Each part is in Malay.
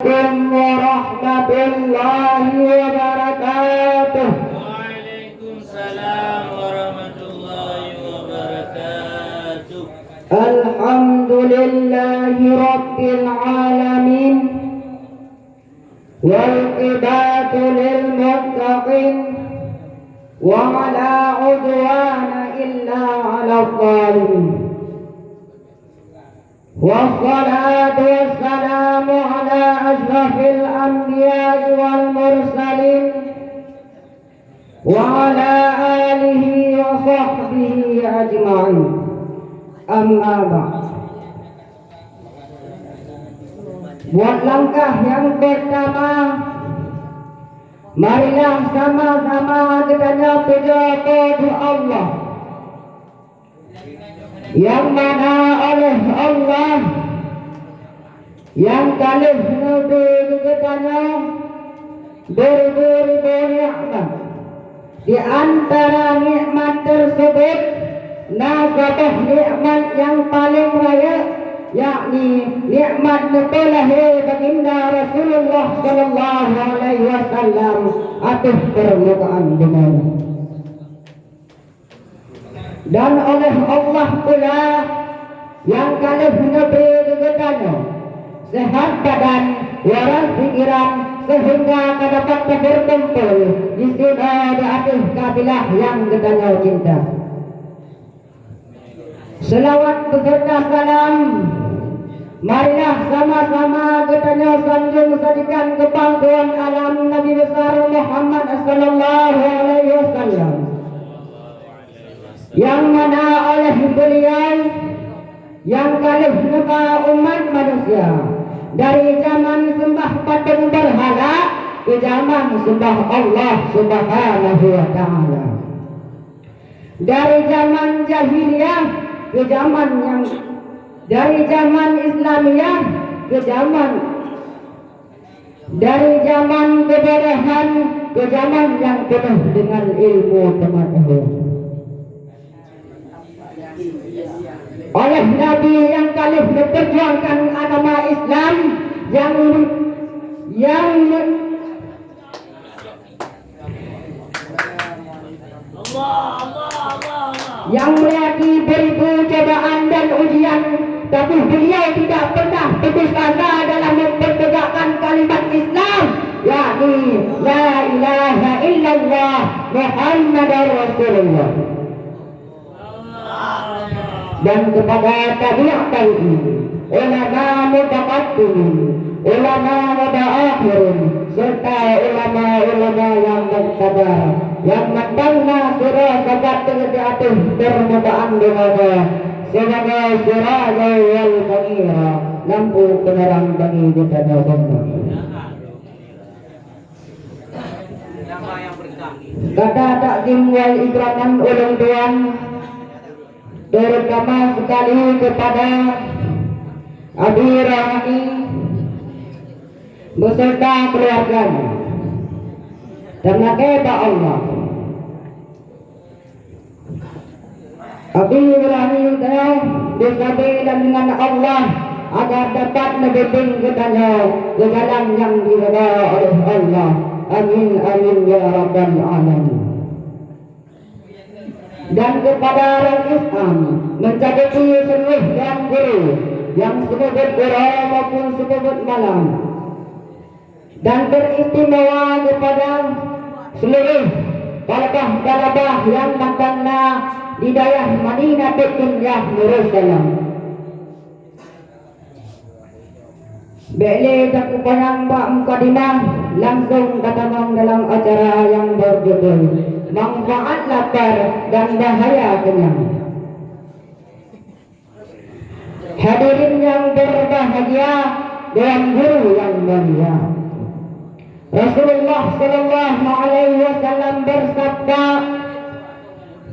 عليكم ورحمة الله وبركاته. وعليكم السلام ورحمة الله وبركاته. الحمد لله رب العالمين والعقبة للمتقين ولا عدوان إلا على الظالمين والصلاة والسلام على أشرف الأنبياء والمرسلين وعلى آله وصحبه أجمعين. Amma ba'd. Buat langkah yang pertama, marilah sama-sama kita puja kepada Allah yang mana oleh Allah yang kalih nabi katanya beribu-ribu nikmat. Di antara nikmat tersebut nasabah nikmat yang paling raya, yakni nikmat lahir baginda Rasulullah sallallahu alaihi wasallam atas permukaan bumi. Dan oleh Allah pula yang kalih nabi katanya sehat badan, waras pikiran, sehingga dapat berkumpul di sini di atas kabilah yang katanya cinta. Selawat beserta salam, marilah sama-sama katanya sanjung sadikan kepangkuan alam Nabi besar Muhammad sallallahu alaihi wasallam, yang mana oleh beliau yang kalih nama umat manusia dari zaman sembah patung berhala ke zaman sembah Allah subhanahu wa ta'ala, dari zaman jahiliyah ke zaman yang dari zaman Islamiyah ke zaman dari zaman kebodohan ke zaman yang penuh dengan ilmu pengetahuan. Oleh Nabi yang kalih memperjuangkan agama Islam yang melewati beribu cobaan dan ujian, tapi beliau tidak pernah putus asa dalam mempertegakkan kalimat Islam, yakni la ilaha illallah Muhammadar Rasulullah. Dan kepada tabi'in, ulama mutaqaddimin, ulama mutaakhirin, serta ulama-ulama yang bersabar, yang membangga surah sabat di atas permukaan dunia sebagai sirajul wal munira, lampu penerang bagi kita semua. Kata takzim wal ikraman ulun tuan, terutama sekali kepada Abi Rahmi beserta keluarganya, karena kata Allah Abi Rahmi disampaikan dengan Allah agar dapat membimbing katanya ke jalan yang diridha oleh Allah. Amin amin ya rabbal alamin. Dan kepada orang Islam mencakupi seluruh yang guru yang sebut guru maupun sebut malam, dan beristimewa kepada seluruh balabah-balabah yang mantanna di daerah Madinah Dunyah Nursalam. Beli tak upayang Pak Mukadimah langsung katamang dalam acara yang berjudul Manfaat Lapar dan Bahaya Kenyang. Hadirin yang berbahagia dan guru yang mulia, Rasulullah sallallahu alaihi wasallam bersabda,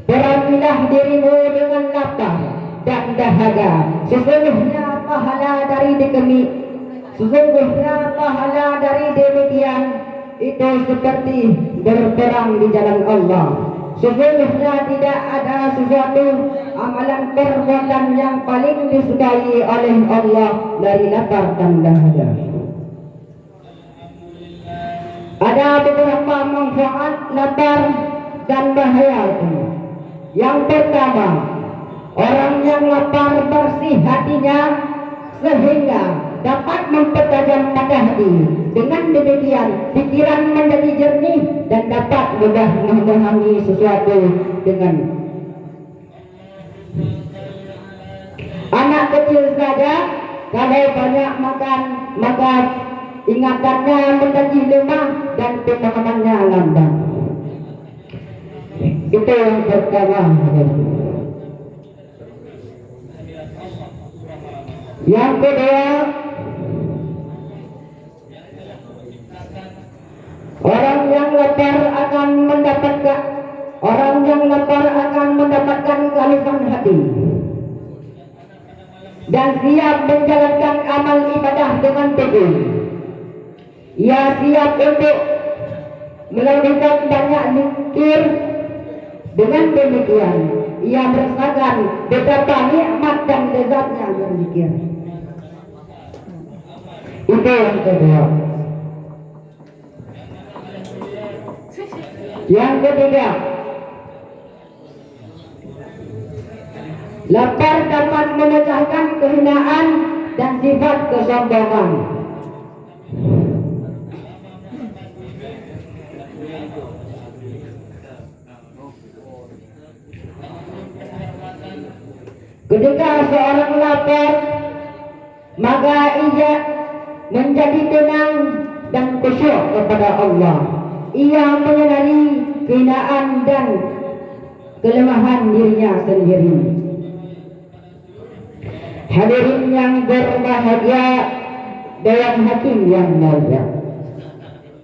"Berangilah dirimu dengan lapar dan dahaga, sesungguhnya pahala dari demikian itu seperti berperang di jalan Allah. Sesungguhnya tidak ada sesuatu amalan perbuatan yang paling disukai oleh Allah dari lapar dan dahaga." beberapa manfaat lapar dan bahaya itu. Yang pertama, orang yang lapar bersih hatinya sehingga dapat mempertajam mata hati. Dengan demikian pikiran menjadi jernih dan dapat mudah memahami sesuatu dengan anak kecil saja. Kalau banyak makan maka ingatannya menjadi lemah dan pemahamannya lambat. Itu yang pertama. Yang kedua, orang yang lapar akan mendapatkan kehalusan hati dan siap menjalankan amal ibadah dengan teguh. Ia siap untuk melakukan banyak zikir. Dengan demikian ia merasakan betapa nikmat dan lezatnya berzikir. Itu yang kedua. Yang ketiga, lapar dapat memecahkan kehinaan dan sifat kesombongan. Ketika seorang lapar, maka ia menjadi tenang dan khusyuk kepada Allah. Ia menyadari kehinaan dan kelemahan dirinya sendiri. Hadirin yang berbahagia, Dewan Hakim yang mulia.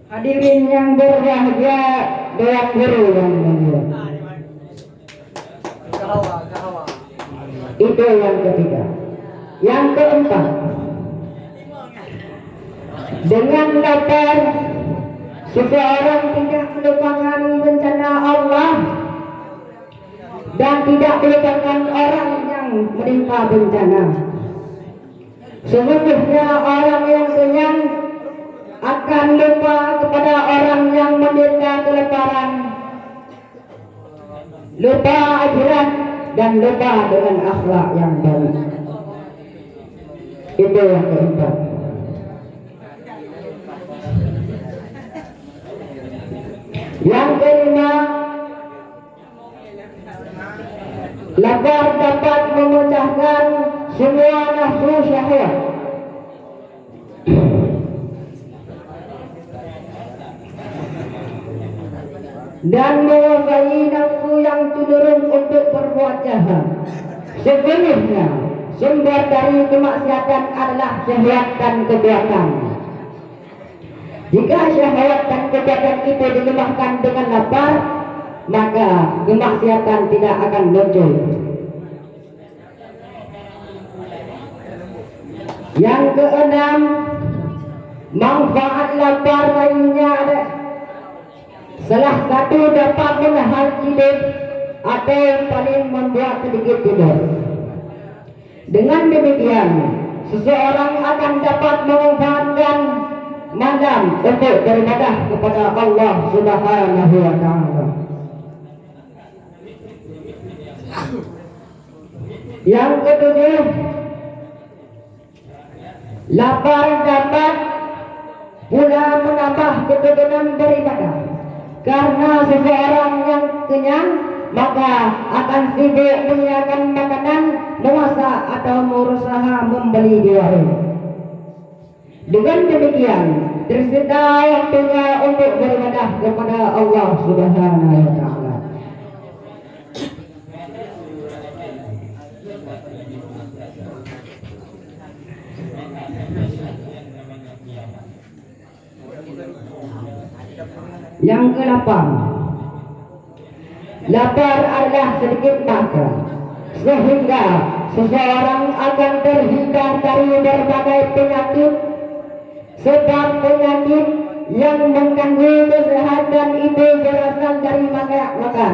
Hadirin yang berbahagia, Dewan Guru yang mulia. Itu yang ketiga. Yang keempat, dengan lapar seseorang tidak melupakan bencana Allah dan tidak melupakan orang yang menimpa bencana. Sesungguhnya orang yang kenyang akan lupa kepada orang yang menderita kelaparan, lupa akhirat dan lupa dengan akhlak yang baik. Itu yang keempat. Yang kelima, lapar dapat memecahkan semua nafsu syahwat. Dan menguasai nafsu yang cenderung untuk berbuat jahat. Sebenarnya sumber dari kemaksiatan adalah syahwat dan kekuatan. Jika syahwat dan kekuatan itu dilemahkan dengan lapar, maka kemaksiatan tidak akan muncul. Yang keenam, manfaat lapar lainnya ada. Salah satu dapat menahan tidur atau paling membuat sedikit tidur. Dengan demikian, seseorang akan dapat memanfaatkan malam untuk beribadah kepada Allah Subhanahu wa Ta'ala. Yang ketujuh, lapar dapat pula menambah ketekunan beribadah. Karena seseorang yang kenyang maka akan sibuk menyiapkan makanan, memasak atau berusaha membeli di warung. Dengan demikian tersedia waktunya untuk beribadah kepada Allah Subhanahu wa Ta'ala. Yang ke-8, lapar adalah sedikit makan, sehingga seseorang akan terhindar dari berbagai penyakit. Sebab penyakit yang mengganggu kesehatan itu berasal dari banyak makan.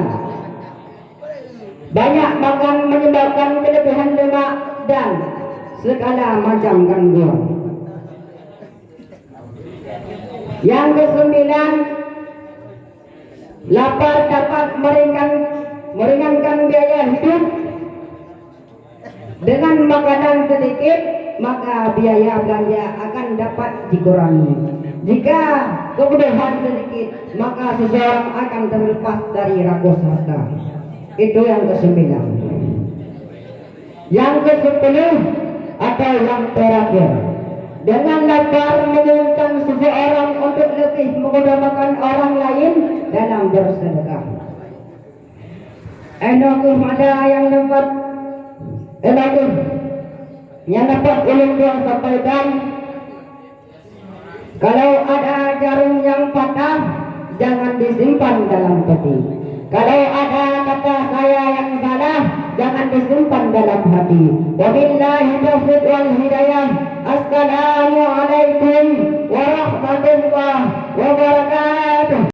Banyak makan menyebabkan kelebihan lemak dan segala macam gangguan. Yang ke-9, Lapar dapat meringankan biaya hidup. Dengan makanan sedikit, maka biaya belanja akan dapat dikurangi. Jika kebutuhan sedikit, maka seseorang akan terlepas dari rakus harta. Itu yang ke-9. Yang ke-10 atau yang terakhir, dengan lapar memungkinkan seseorang untuk lebih mengutamakan orang lain dalam bersedekah. Enakum ada yang dapat ulun yang sampaikan, kalau ada jarum yang patah, jangan disimpan dalam peti. Kalau ada kata saya yang salah, jangan disimpan dalam hati. Wabillahi taufiq wal hidayah. Assalamualaikum warahmatullahi